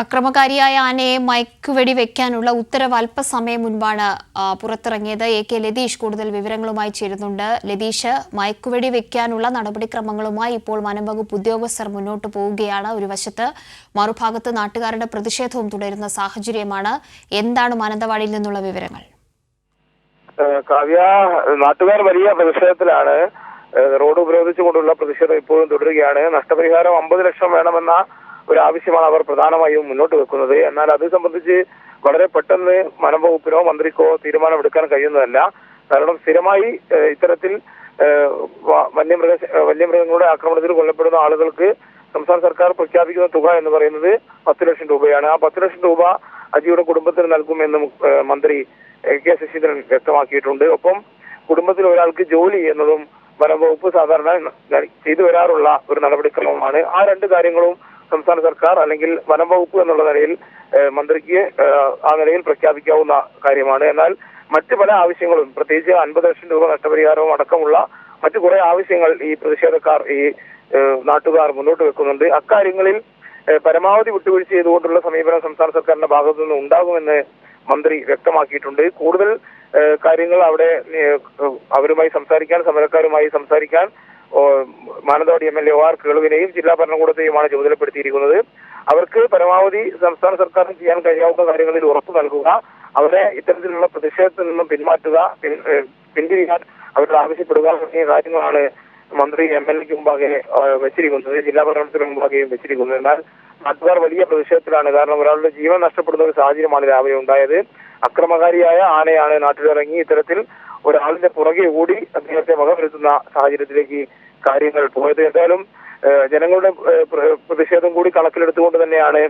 അക്രമകാരിയായ ആനയെ മയക്കുവെടി വെക്കാനുള്ള ഉത്തരവ് അല്പസമയം മുൻപാണ് പുറത്തിറങ്ങിയത്. AK ലതീഷ് കൂടുതൽ വിവരങ്ങളുമായി ചേരുന്നുണ്ട്. ലതീഷ്, മയക്കുവെടി വെക്കാനുള്ള നടപടിക്രമങ്ങളുമായി ഇപ്പോൾ വനംവകുപ്പ് ഉദ്യോഗസ്ഥർ മുന്നോട്ട് പോവുകയാണ്. ഒരു വശത്ത് മറുഭാഗത്ത് നാട്ടുകാരുടെ പ്രതിഷേധവും തുടരുന്ന സാഹചര്യമാണ്. എന്താണ് മാനന്തവാടിയിൽ നിന്നുള്ള വിവരങ്ങൾ? കാവ്യ, നാട്ടുകാർ വലിയ പ്രതിഷേധത്തിലാണ്. റോഡ് ഉപരോധിച്ചുകൊണ്ടുള്ള പ്രതിഷേധം ഇപ്പോഴും തുടരുകയാണ്. നഷ്ടപരിഹാരം 50 ലക്ഷം വേണമെന്ന ഒരു ആവശ്യമാണ് അവർ പ്രധാനമായും മുന്നോട്ട് വെക്കുന്നത്. എന്നാൽ അത് സംബന്ധിച്ച് വളരെ പെട്ടെന്ന് വനംവകുപ്പിനോ മന്ത്രിക്കോ തീരുമാനമെടുക്കാൻ കഴിയുന്നതല്ല. കാരണം സ്ഥിരമായി ഇത്തരത്തിൽ വന്യമൃഗങ്ങളുടെ ആക്രമണത്തിൽ കൊല്ലപ്പെടുന്ന ആളുകൾക്ക് സംസ്ഥാന സർക്കാർ പ്രഖ്യാപിക്കുന്ന തുക എന്ന് പറയുന്നത് 10 ലക്ഷം രൂപയാണ്. ആ 10 ലക്ഷം രൂപ അജിയുടെ കുടുംബത്തിന് നൽകുമെന്ന് മന്ത്രി K ശശീന്ദ്രൻ വ്യക്തമാക്കിയിട്ടുണ്ട്. ഒപ്പം കുടുംബത്തിൽ ഒരാൾക്ക് ജോലി എന്നതും വനംവകുപ്പ് സാധാരണ ചെയ്തു വരാറുള്ള ഒരു നടപടിക്രമമാണ്. ആ രണ്ട് കാര്യങ്ങളും സംസ്ഥാന സർക്കാർ അല്ലെങ്കിൽ വനംവകുപ്പ് എന്നുള്ള നിലയിൽ മന്ത്രിക്ക് ആ നിലയിൽ പ്രഖ്യാപിക്കാവുന്ന കാര്യമാണ്. എന്നാൽ മറ്റു പല ആവശ്യങ്ങളും, പ്രത്യേകിച്ച് 50 ലക്ഷം രൂപ നഷ്ടപരിഹാരവും അടക്കമുള്ള മറ്റു കുറെ ആവശ്യങ്ങൾ ഈ പ്രതിഷേധക്കാർ, ഈ നാട്ടുകാർ മുന്നോട്ട് വെക്കുന്നുണ്ട്. അക്കാര്യങ്ങളിൽ പരമാവധി വിട്ടുവീഴ്ച ചെയ്തുകൊണ്ടുള്ള സമീപനം സംസ്ഥാന സർക്കാരിന്റെ ഭാഗത്തു നിന്ന് ഉണ്ടാകുമെന്ന് മന്ത്രി വ്യക്തമാക്കിയിട്ടുണ്ട്. കൂടുതൽ കാര്യങ്ങൾ അവിടെ അവരുമായി സംസാരിക്കാൻ, സമരക്കാരുമായി സംസാരിക്കാൻ മാനന്തവാടി MLA OR കേളുവിനെയും ജില്ലാ ഭരണകൂടത്തെയുമാണ് ചുമതലപ്പെടുത്തിയിരിക്കുന്നത്. അവർക്ക് പരമാവധി സംസ്ഥാന സർക്കാരിന് ചെയ്യാൻ കഴിയാവുന്ന കാര്യങ്ങളിൽ ഉറപ്പു നൽകുക, അവരെ ഇത്തരത്തിലുള്ള പ്രതിഷേധത്തിൽ നിന്നും പിന്തിരിയാൻ അവരോട് ആവശ്യപ്പെടുക തുടങ്ങിയ കാര്യങ്ങളാണ് മന്ത്രി MLAക്ക് മുമ്പാകെ വെച്ചിരിക്കുന്നത്, ജില്ലാ ഭരണകൂടത്തിന് മുമ്പാകെയും വെച്ചിരിക്കുന്നത്. എന്നാൽ നാട്ടുകാർ വലിയ പ്രതിഷേധത്തിലാണ്. കാരണം ഒരാളുടെ ജീവൻ നഷ്ടപ്പെടുന്ന ഒരു സാഹചര്യമാണ് രാവിലെ ഉണ്ടായത്. അക്രമകാരിയായ ആനയാണ് നാട്ടിലിറങ്ങി ഇത്തരത്തിൽ ഒരാളിന്റെ പുറകെ ഓടി അദ്ദേഹത്തെ വകവരുത്തുന്ന സാഹചര്യത്തിലേക്ക് കാര്യങ്ങൾ പോയത്. എന്തായാലും ജനങ്ങളുടെ പ്രതിഷേധം കൂടി കണക്കിലെടുത്തുകൊണ്ട് തന്നെയാണ്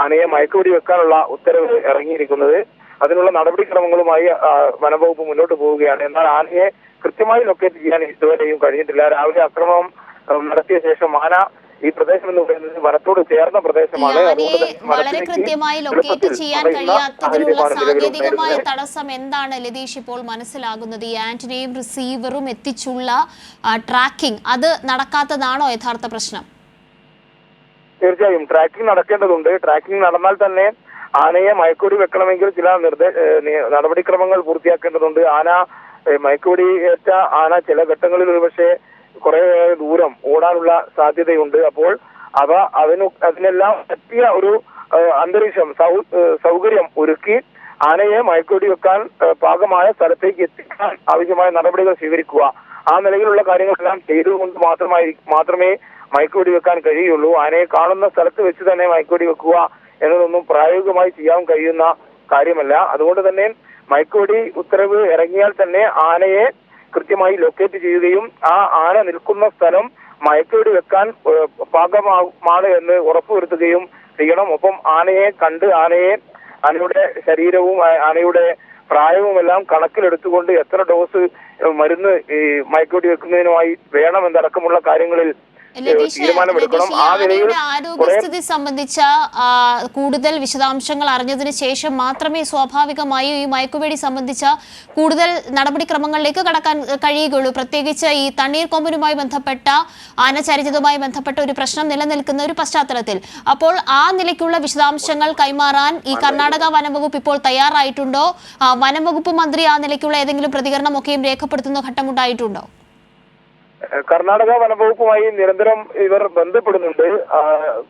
ആനയെ മയക്കുവെടി വെക്കാനുള്ള ഉത്തരവ് ഇറങ്ങിയിരിക്കുന്നത്. അതിനുള്ള നടപടിക്രമങ്ങളുമായി വനംവകുപ്പ് മുന്നോട്ട് പോവുകയാണ്. എന്നാൽ ആനയെ കൃത്യമായി ലൊക്കേറ്റ് ചെയ്യാൻ ഇതുവരെയും കഴിഞ്ഞിട്ടില്ല. രാവിലെ ആക്രമണം നടത്തിയ ശേഷം ആന ഈ പ്രദേശം എന്ന് പറയുന്നത് വനത്തോട് ചേർന്ന പ്രദേശമാണ്. വളരെ കൃത്യമായി ലൊക്കേറ്റ് ചെയ്യാൻ കഴിയാത്തതിനുള്ള സാങ്കേതികമായ തടസ്സം എന്താണ് ലതീഷ് ഇപ്പോൾ മനസ്സിലാകുന്നത്? ഈ ആന്റിനയും റിസീവറും എത്തിച്ചുള്ള ട്രാക്കിംഗ് അത് നടക്കാത്തതാണോ യഥാർത്ഥ പ്രശ്നം? തീർച്ചയായും ട്രാക്കിംഗ് നടക്കേണ്ടതുണ്ട്. ട്രാക്കിംഗ് നടന്നാൽ തന്നെ ആനയെ മയക്കുവെടി വെക്കണമെങ്കിൽ ചില നടപടിക്രമങ്ങൾ പൂർത്തിയാക്കേണ്ടതുണ്ട്. ആന മയക്കുവെടി ഏറ്റ ആന ചില ഘട്ടങ്ങളിൽ ഒരുപക്ഷെ കുറെ ദൂരം ഓടാനുള്ള സാധ്യതയുണ്ട്. അപ്പോൾ അതിനെല്ലാം പറ്റിയ ഒരു അന്തരീക്ഷം, സൗകര്യം ഒരുക്കി ആനയെ മയക്കുവെടി വെക്കാൻ പാകമായ സ്ഥലത്തേക്ക് എത്തിക്കാൻ ആവശ്യമായ നടപടികൾ സ്വീകരിക്കുക. ആ നിലയിലുള്ള കാര്യങ്ങളെല്ലാം ചെയ്തുകൊണ്ട് മാത്രമേ മയക്കുവെടി വെക്കാൻ കഴിയുള്ളൂ. ആനയെ കാണുന്ന സ്ഥലത്ത് വെച്ച് തന്നെ മയക്കുവെടി വെക്കുക എന്നതൊന്നും പ്രായോഗികമായി ചെയ്യാൻ കഴിയുന്ന കാര്യമല്ല. അതുകൊണ്ട് തന്നെ മയക്കുവെടി ഉത്തരവ് ഇറങ്ങിയാൽ തന്നെ ആനയെ കൃത്യമായി ലൊക്കേറ്റ് ചെയ്യുകയും ആ ആന നിൽക്കുന്ന സ്ഥലം മയക്കുവെടി വെക്കാൻ പാകമാണ് എന്ന് ഉറപ്പുവരുത്തുകയും ചെയ്യണം. ഒപ്പം ആനയെ കണ്ട് ആനയുടെ ശരീരവും ആനയുടെ പ്രായവുമെല്ലാം കണക്കിലെടുത്തുകൊണ്ട് എത്ര ഡോസ് മരുന്ന് ഈ മയക്കുവെടി വെക്കുന്നതിനുമായി വേണമെന്നടക്കമുള്ള കാര്യങ്ങളിൽ തീരുമാനമെടുക്കണം. ആ നിലയിൽ ആരോഗ്യസ്ഥിതി സംബന്ധിച്ച കൂടുതൽ വിശദാംശങ്ങൾ അറിഞ്ഞതിന് ശേഷം മാത്രമേ സ്വാഭാവികമായും ഈ മയക്കുവെടി സംബന്ധിച്ച കൂടുതൽ നടപടിക്രമങ്ങളിലേക്ക് കടക്കാൻ കഴിയുകയുള്ളൂ. പ്രത്യേകിച്ച് ഈ തണ്ണീർക്കൊമ്പനുമായി ബന്ധപ്പെട്ട ആനചരിതവുമായി ബന്ധപ്പെട്ട ഒരു പ്രശ്നം നിലനിൽക്കുന്ന ഒരു പശ്ചാത്തലത്തിൽ. അപ്പോൾ ആ നിലയ്ക്കുള്ള വിശദാംശങ്ങൾ കൈമാറാൻ ഈ കർണാടക വനംവകുപ്പ് ഇപ്പോൾ തയ്യാറായിട്ടുണ്ടോ? വനംവകുപ്പ് മന്ത്രി ആ നിലയ്ക്കുള്ള ഏതെങ്കിലും പ്രതികരണമൊക്കെയും രേഖപ്പെടുത്തുന്ന ഘട്ടമുണ്ടായിട്ടുണ്ടോ? കർണാടക വനംവകുപ്പുമായി നിരന്തരം ഇവർ ബന്ധപ്പെടുന്നുണ്ട്.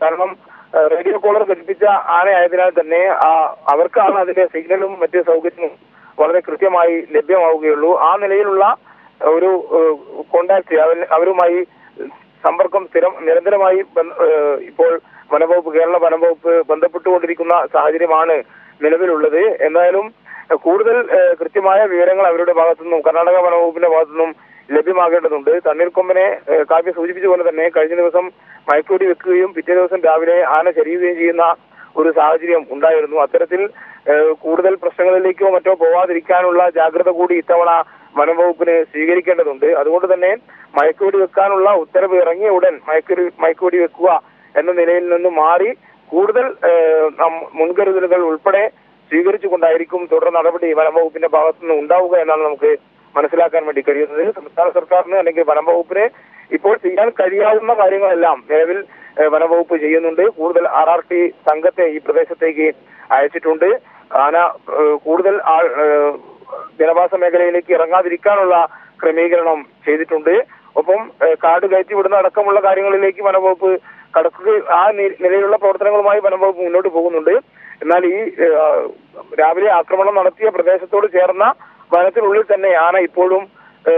കാരണം റേഡിയോ കോളർ ഘടിപ്പിച്ച ആനയായതിനാൽ തന്നെ അവർക്കാണ് അതിന്റെ സിഗ്നലും മറ്റ് സൗകര്യവും വളരെ കൃത്യമായി ലഭ്യമാവുകയുള്ളൂ. ആ നിലയിലുള്ള ഒരു കോണ്ടാക്ട്, അവരുമായി സമ്പർക്കം നിരന്തരമായി ഇപ്പോൾ കേരള വനംവകുപ്പ് ബന്ധപ്പെട്ടുകൊണ്ടിരിക്കുന്ന സാഹചര്യമാണ് നിലവിലുള്ളത്. എന്തായാലും കൂടുതൽ കൃത്യമായ വിവരങ്ങൾ അവരുടെ ഭാഗത്തുനിന്നും കർണാടക വനംവകുപ്പിന്റെ ഭാഗത്തുനിന്നും ലഭ്യമാകേണ്ടതുണ്ട്. തണ്ണീർക്കൊമ്പനെ കാവ്യ സൂചിപ്പിച്ച പോലെ തന്നെ കഴിഞ്ഞ ദിവസം മയക്കുവെടി വെക്കുകയും പിറ്റേ ദിവസം രാവിലെ ആന ചരിയുകയും ചെയ്യുന്ന ഒരു സാഹചര്യം ഉണ്ടായിരുന്നു. അത്തരത്തിൽ കൂടുതൽ പ്രശ്നങ്ങളിലേക്കോ മറ്റോ പോവാതിരിക്കാനുള്ള ജാഗ്രത കൂടി ഇത്തവണ വനംവകുപ്പിന് സ്വീകരിക്കേണ്ടതുണ്ട്. അതുകൊണ്ട് തന്നെ മയക്കുവെടി വെക്കാനുള്ള ഉത്തരവ് ഇറങ്ങിയ ഉടൻ മയക്കുവെടി വെക്കുക എന്ന നിലയിൽ നിന്ന് മാറി കൂടുതൽ മുൻകരുതലുകൾ ഉൾപ്പെടെ സ്വീകരിച്ചുകൊണ്ടായിരിക്കും തുടർ നടപടി വനംവകുപ്പിന്റെ ഭാഗത്തുനിന്ന് ഉണ്ടാവുക എന്നാണ് നമുക്ക് മനസ്സിലാക്കാൻ വേണ്ടി കഴിയുന്നത്. സംസ്ഥാന സർക്കാരിന് അല്ലെങ്കിൽ വനംവകുപ്പിന് ഇപ്പോൾ ചെയ്യാൻ കഴിയാവുന്ന കാര്യങ്ങളെല്ലാം നിലവിൽ വനംവകുപ്പ് ചെയ്യുന്നുണ്ട്. കൂടുതൽ RRT സംഘത്തെ ഈ പ്രദേശത്തേക്ക് അയച്ചിട്ടുണ്ട്. ആന കൂടുതൽ ജനവാസ മേഖലയിലേക്ക് ഇറങ്ങാതിരിക്കാനുള്ള ക്രമീകരണം ചെയ്തിട്ടുണ്ട്. ഒപ്പം കാട് കയറ്റി വിടുന്ന അടക്കമുള്ള കാര്യങ്ങളിലേക്ക് വനംവകുപ്പ് കടക്കുക ആ നിലയിലുള്ള പ്രവർത്തനങ്ങളുമായി വനംവകുപ്പ് മുന്നോട്ട് പോകുന്നുണ്ട്. എന്നാൽ ഈ രാവിലെ ആക്രമണം നടത്തിയ പ്രദേശത്തോട് ചേർന്ന വനത്തിനുള്ളിൽ തന്നെ ആന ഇപ്പോഴും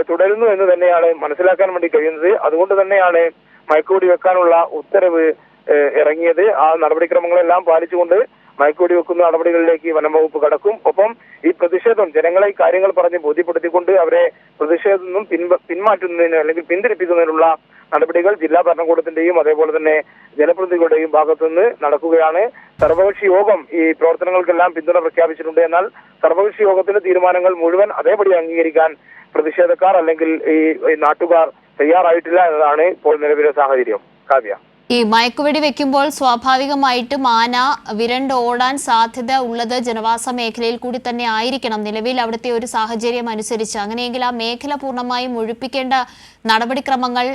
തുടരുന്നു എന്ന് തന്നെയാണ് മനസ്സിലാക്കാൻ വേണ്ടി കഴിയുന്നത്. അതുകൊണ്ട് തന്നെയാണ് മയക്കുവെടി വെക്കാനുള്ള ഉത്തരവ് ഇറങ്ങിയത്. ആ നടപടിക്രമങ്ങളെല്ലാം പാലിച്ചുകൊണ്ട് മയക്കുവെടി വെക്കുന്ന നടപടികളിലേക്ക് വനംവകുപ്പ് കടക്കും. ഒപ്പം ഈ പ്രതിഷേധം ജനങ്ങളെ കാര്യങ്ങൾ പറഞ്ഞ് ബോധ്യപ്പെടുത്തിക്കൊണ്ട് അവരെ പ്രതിഷേധത്തിൽ നിന്നും പിന്മാറ്റുന്നതിന് അല്ലെങ്കിൽ പിന്തിരിപ്പിക്കുന്നതിനുള്ള നടപടികൾ ജില്ലാ ഭരണകൂടത്തിന്റെയും അതേപോലെ തന്നെ ജനപ്രതിനിധികളുടെയും ഭാഗത്തുനിന്ന് നടക്കുകയാണ്. സർവകക്ഷി യോഗം ഈ പ്രവർത്തനങ്ങൾക്കെല്ലാം പിന്തുണ പ്രഖ്യാപിച്ചിട്ടുണ്ട്. എന്നാൽ സർവകക്ഷി യോഗത്തിന്റെ തീരുമാനങ്ങൾ മുഴുവൻ അതേപടി അംഗീകരിക്കാൻ പ്രതിഷേധക്കാർ അല്ലെങ്കിൽ ഈ നാട്ടുകാർ തയ്യാറായിട്ടില്ല എന്നതാണ് ഇപ്പോൾ നിലവിലെ സാഹചര്യം. കാവ്യ, ഈ മയക്കുവെടി വെക്കുമ്പോൾ സ്വാഭാവികമായിട്ടും ആന വിരണ്ട് ഓടാൻ സാധ്യത ഉള്ളത് ജനവാസ മേഖലയിൽ കൂടി തന്നെ ആയിരിക്കണം. നിലവിൽ അവിടുത്തെ ഒരു സാഹചര്യം അനുസരിച്ച് അങ്ങനെയെങ്കിൽ ആ മേഖല പൂർണ്ണമായും ഒഴിപ്പിക്കേണ്ട നടപടിക്രമങ്ങൾ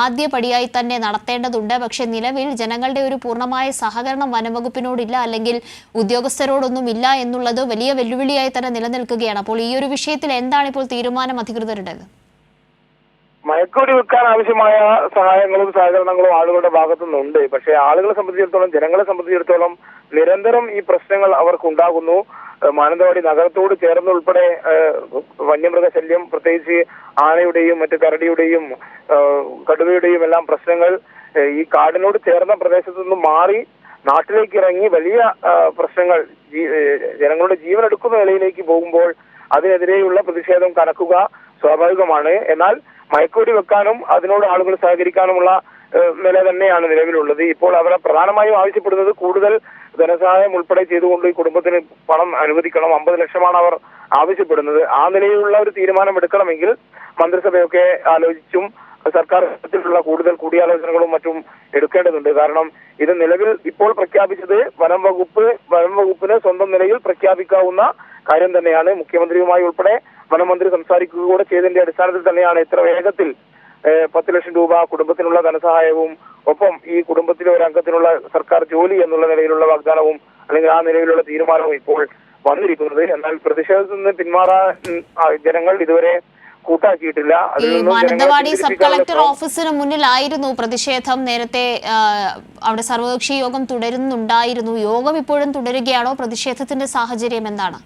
ആദ്യപടിയായി തന്നെ നടത്തേണ്ടതുണ്ട്. പക്ഷെ നിലവിൽ ജനങ്ങളുടെ ഒരു പൂർണ്ണമായ സഹകരണം വനംവകുപ്പിനോടില്ല, അല്ലെങ്കിൽ ഉദ്യോഗസ്ഥരോടൊന്നും ഇല്ല എന്നുള്ളത് വലിയ വെല്ലുവിളിയായി തന്നെ നിലനിൽക്കുകയാണ്. അപ്പോൾ ഈ ഒരു വിഷയത്തിൽ എന്താണ് ഇപ്പോൾ തീരുമാനം അധികൃതരുടേത്? മയക്കുവെടി വെക്കാൻ ആവശ്യമായ സഹായങ്ങളും സഹകരണങ്ങളും ആളുകളുടെ ഭാഗത്തു നിന്നുണ്ട്. പക്ഷേ ആളുകളെ സംബന്ധിച്ചിടത്തോളം, ജനങ്ങളെ സംബന്ധിച്ചിടത്തോളം നിരന്തരം ഈ പ്രശ്നങ്ങൾ അവർക്കുണ്ടാകുന്നു. മാനന്തവാടി നഗരത്തോട് ചേർന്നുൾപ്പെടെ വന്യമൃഗശല്യം, പ്രത്യേകിച്ച് ആനയുടെയും മറ്റു കരടിയുടെയും കടുവയുടെയും എല്ലാം പ്രശ്നങ്ങൾ ഈ കാടിനോട് ചേർന്ന പ്രദേശത്തു നിന്നും മാറി നാട്ടിലേക്ക് ഇറങ്ങി വലിയ പ്രശ്നങ്ങൾ ജനങ്ങളുടെ ജീവൻ എടുക്കുന്ന നിലയിലേക്ക് പോകുമ്പോൾ അതിനെതിരെയുള്ള പ്രതിഷേധം കനക്കുക സ്വാഭാവികമാണ്. എന്നാൽ മയക്കുവെടി വെക്കാനും അതിനോട് ആളുകൾ സഹകരിക്കാനുമുള്ള നില തന്നെയാണ് നിലവിലുള്ളത്. ഇപ്പോൾ അവർ പ്രധാനമായും ആവശ്യപ്പെടുന്നത് കൂടുതൽ ധനസഹായം ഉൾപ്പെടെ ചെയ്തുകൊണ്ട് ഈ കുടുംബത്തിന് പണം അനുവദിക്കണം. 50 ലക്ഷമാണ് അവർ ആവശ്യപ്പെടുന്നത്. ആ നിലയിലുള്ള ഒരു തീരുമാനം എടുക്കണമെങ്കിൽ മന്ത്രിസഭയൊക്കെ ആലോചിച്ചും സർക്കാർ തലത്തിലുള്ള കൂടുതൽ കൂടിയാലോചനകളും മറ്റും എടുക്കേണ്ടതുണ്ട്. കാരണം ഇത് നിലവിൽ ഇപ്പോൾ പ്രഖ്യാപിച്ചത് വനംവകുപ്പിന് സ്വന്തം നിലയിൽ പ്രഖ്യാപിക്കാവുന്ന കാര്യം തന്നെയാണ്. മുഖ്യമന്ത്രിയുമായി ഉൾപ്പെടെ വനമന്ത്രി സംസാരിക്കുക കൂടെ ചെയ്തതിന്റെ അടിസ്ഥാനത്തിൽ തന്നെയാണ് ഇത്ര വേഗത്തിൽ 10 ലക്ഷം രൂപ കുടുംബത്തിനുള്ള ധനസഹായവും ഒപ്പം ഈ കുടുംബത്തിലെ ഒരു അംഗത്തിനുള്ള സർക്കാർ ജോലി എന്നുള്ള നിലയിലുള്ള വാഗ്ദാനവും അല്ലെങ്കിൽ ആ നിലയിലുള്ള തീരുമാനവും ഇപ്പോൾ വന്നിരിക്കുന്നത്. എന്നാൽ പ്രതിഷേധത്തിൽ നിന്ന് പിന്മാറാൻ ജനങ്ങൾ ഇതുവരെ കൂട്ടാക്കിയിട്ടില്ല. മാനന്തവാടി സബ് കളക്ടർ ഓഫീസിന് മുന്നിലായിരുന്നു പ്രതിഷേധം. നേരത്തെ അവിടെ സർവകക്ഷി യോഗം തുടരുന്നുണ്ടായിരുന്നു. യോഗം ഇപ്പോഴും തുടരുകയാണോ? പ്രതിഷേധത്തിന്റെ സാഹചര്യം എന്താണ്?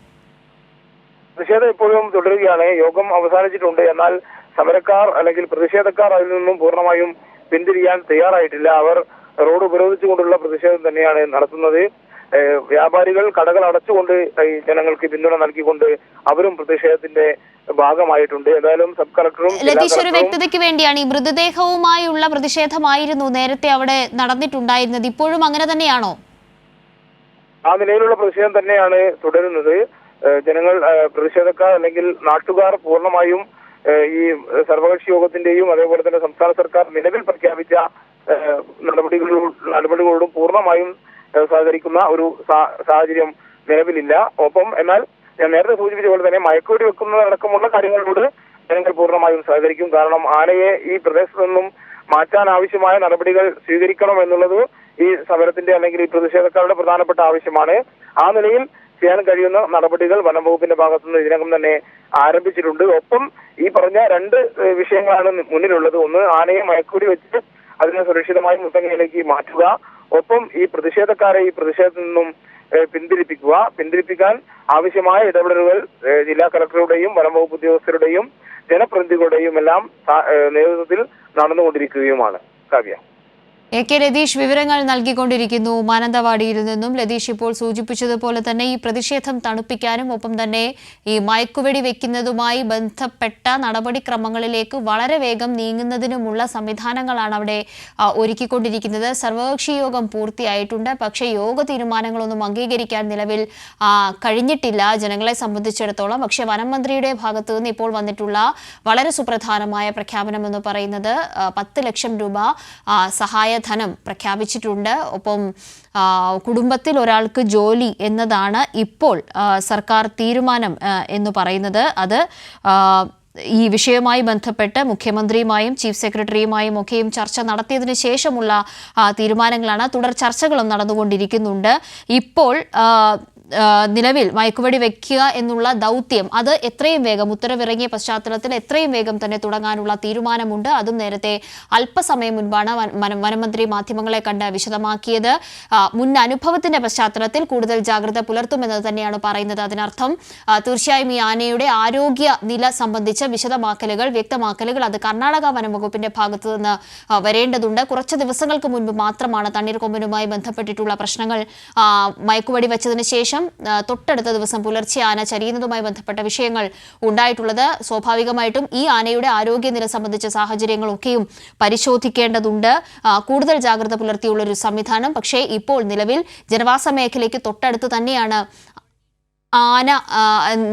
പ്രതിഷേധം ഇപ്പോഴും തുടരുകയാണ്. യോഗം അവസാനിച്ചിട്ടുണ്ട്. എന്നാൽ സമരക്കാർ അല്ലെങ്കിൽ പ്രതിഷേധക്കാർ അതിൽ നിന്നും പൂർണ്ണമായും പിന്തിരിയാൻ തയ്യാറായിട്ടില്ല. അവർ റോഡ് ഉപരോധിച്ചുകൊണ്ടുള്ള പ്രതിഷേധം തന്നെയാണ് നടത്തുന്നത്. വ്യാപാരികൾ കടകൾ അടച്ചുകൊണ്ട് ജനങ്ങൾക്ക് പിന്തുണ നൽകിക്കൊണ്ട് അവരും പ്രതിഷേധത്തിന്റെ ഭാഗമായിട്ടുണ്ട്. ഏതായാലും സബ് കളക്ടറും ലതീഷ്, ഒരു വ്യക്തതയ്ക്ക് വേണ്ടിയാണ്, ഈ മൃതദേഹവുമായുള്ള പ്രതിഷേധമായിരുന്നു നേരത്തെ അവിടെ നടന്നിട്ടുണ്ടായിരുന്നത്. ഇപ്പോഴും അങ്ങനെ തന്നെയാണോ? ആ നിലയിലുള്ള പ്രതിഷേധം തന്നെയാണ് തുടരുന്നത്. ജനങ്ങൾ, പ്രതിഷേധക്കാർ അല്ലെങ്കിൽ നാട്ടുകാർ പൂർണ്ണമായും ഈ സർവകക്ഷി യോഗത്തിന്റെയും അതേപോലെ തന്നെ സംസ്ഥാന സർക്കാർ നിലവിൽ പ്രഖ്യാപിച്ച നടപടികളോടും പൂർണ്ണമായും സഹകരിക്കുന്ന ഒരു സാഹചര്യം നിലവിലില്ല. ഒപ്പം എന്നാൽ ഞാൻ നേരത്തെ സൂചിപ്പിച്ച പോലെ തന്നെ മയക്കുവെടി വെക്കുന്നതടക്കമുള്ള കാര്യങ്ങളോട് ജനങ്ങൾ പൂർണ്ണമായും സഹകരിക്കും. കാരണം ആനയെ ഈ പ്രദേശത്ത് നിന്നും മാറ്റാൻ ആവശ്യമായ നടപടികൾ സ്വീകരിക്കണം എന്നുള്ളത് ഈ സമരത്തിന്റെ അല്ലെങ്കിൽ ഈ പ്രതിഷേധക്കാരുടെ പ്രധാനപ്പെട്ട ആവശ്യമാണ്. ആ നിലയിൽ ചെയ്യാൻ കഴിയുന്ന നടപടികൾ വനംവകുപ്പിന്റെ ഭാഗത്തുനിന്ന് ഇതിനകം തന്നെ ആരംഭിച്ചിട്ടുണ്ട്. ഒപ്പം ഈ പറഞ്ഞ 2 വിഷയങ്ങളാണ് മുന്നിലുള്ളത്. ഒന്ന്, ആനയെ മയക്കുവെടി വെച്ച് അതിനെ സുരക്ഷിതമായി മുത്തങ്ങയിലേക്ക് മാറ്റുക. ഒപ്പം ഈ പ്രതിഷേധക്കാരെ ഈ പ്രതിഷേധത്തിൽ നിന്നും പിന്തിരിപ്പിക്കാൻ ആവശ്യമായ ഇടപെടലുകൾ ജില്ലാ കളക്ടറുടെയും വനംവകുപ്പ് ഉദ്യോഗസ്ഥരുടെയും ജനപ്രതിനിധികളുടെയും എല്ലാം നേതൃത്വത്തിൽ നടന്നുകൊണ്ടിരിക്കുകയുമാണ്. കാവ്യ. AK ലതീഷ് വിവരങ്ങൾ നൽകിക്കൊണ്ടിരിക്കുന്നു മാനന്തവാടിയിൽ നിന്നും. ലതീഷ് ഇപ്പോൾ സൂചിപ്പിച്ചതുപോലെ തന്നെ ഈ പ്രതിഷേധം തണുപ്പിക്കാനും ഒപ്പം തന്നെ ഈ മയക്കുവെടി വെക്കുന്നതുമായി ബന്ധപ്പെട്ട നടപടിക്രമങ്ങളിലേക്ക് വളരെ വേഗം നീങ്ങുന്നതിനുമുള്ള സംവിധാനങ്ങളാണ് അവിടെ ഒരുക്കിക്കൊണ്ടിരിക്കുന്നത്. സർവകക്ഷി യോഗം പൂർത്തിയായിട്ടുണ്ട്. പക്ഷേ യോഗ തീരുമാനങ്ങളൊന്നും അംഗീകരിക്കാൻ നിലവിൽ കഴിഞ്ഞിട്ടില്ല ജനങ്ങളെ സംബന്ധിച്ചിടത്തോളം. പക്ഷേ വനം മന്ത്രിയുടെ ഭാഗത്തു നിന്ന് ഇപ്പോൾ വന്നിട്ടുള്ള വളരെ സുപ്രധാനമായ പ്രഖ്യാപനം എന്ന് പറയുന്നത് 10 ലക്ഷം രൂപ സഹായ ധനം പ്രഖ്യാപിച്ചിട്ടുണ്ട്. ഒപ്പം കുടുംബത്തിൽ ഒരാൾക്ക് ജോലി എന്നതാണ് ഇപ്പോൾ സർക്കാർ തീരുമാനം എന്ന് പറയുന്നത്. അത് ഈ വിഷയവുമായി ബന്ധപ്പെട്ട് മുഖ്യമന്ത്രിയുമായും ചീഫ് സെക്രട്ടറിയുമായും ഒക്കെയും ചർച്ച നടത്തിയതിനു ശേഷമുള്ള തീരുമാനങ്ങളാണ്. തുടർ ചർച്ചകളും നടന്നുകൊണ്ടിരിക്കുന്നുണ്ട്. ഇപ്പോൾ നിലവിൽ മയക്കുവെടി വെക്കുക എന്നുള്ള ദൗത്യം അത് എത്രയും വേഗം ഉത്തരവിറങ്ങിയ പശ്ചാത്തലത്തിൽ എത്രയും വേഗം തന്നെ തുടങ്ങാനുള്ള തീരുമാനമുണ്ട്. അതും നേരത്തെ അല്പസമയം മുൻപാണ് വനമന്ത്രി മാധ്യമങ്ങളെ കണ്ട് വിശദമാക്കിയത്. മുൻ അനുഭവത്തിന്റെ പശ്ചാത്തലത്തിൽ കൂടുതൽ ജാഗ്രത പുലർത്തുമെന്നത് തന്നെയാണ് പറയുന്നത്. അതിനർത്ഥം തീർച്ചയായും ഈ ആനയുടെ ആരോഗ്യ നില സംബന്ധിച്ച വിശദമാക്കലുകൾ വ്യക്തമാക്കലുകൾ അത് കർണാടക വനംവകുപ്പിന്റെ ഭാഗത്തു നിന്ന് വരേണ്ടതുണ്ട്. കുറച്ച് ദിവസങ്ങൾക്ക് മുൻപ് മാത്രമാണ് തണ്ണീർക്കൊമ്പനുമായി ബന്ധപ്പെട്ടിട്ടുള്ള പ്രശ്നങ്ങൾ മയക്കുവെടി വെച്ചതിന് ശേഷം തൊട്ടടുത്ത ദിവസം പുലർച്ചെ ആന ചരിയുന്നതുമായി ബന്ധപ്പെട്ട വിഷയങ്ങൾ ഉണ്ടായിട്ടുള്ളത്. സ്വാഭാവികമായിട്ടും ഈ ആനയുടെ ആരോഗ്യനില സംബന്ധിച്ച സാഹചര്യങ്ങളൊക്കെയും പരിശോധിക്കേണ്ടതുണ്ട്. കൂടുതൽ ജാഗ്രത പുലർത്തിയുള്ള ഒരു സംവിധാനം. പക്ഷേ ഇപ്പോൾ നിലവിൽ ജനവാസ മേഖലയ്ക്ക് തൊട്ടടുത്ത് തന്നെയാണ് ആന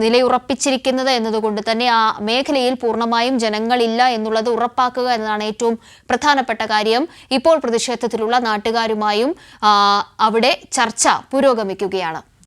നിലയുറപ്പിച്ചിരിക്കുന്നത് എന്നതുകൊണ്ട് തന്നെ ആ മേഖലയിൽ പൂർണ്ണമായും ജനങ്ങളില്ല എന്നുള്ളത് ഉറപ്പാക്കുക എന്നതാണ് ഏറ്റവും പ്രധാനപ്പെട്ട കാര്യം. ഇപ്പോൾ പ്രതിഷേധത്തിലുള്ള നാട്ടുകാരുമായും അവിടെ ചർച്ച പുരോഗമിക്കുകയാണ്.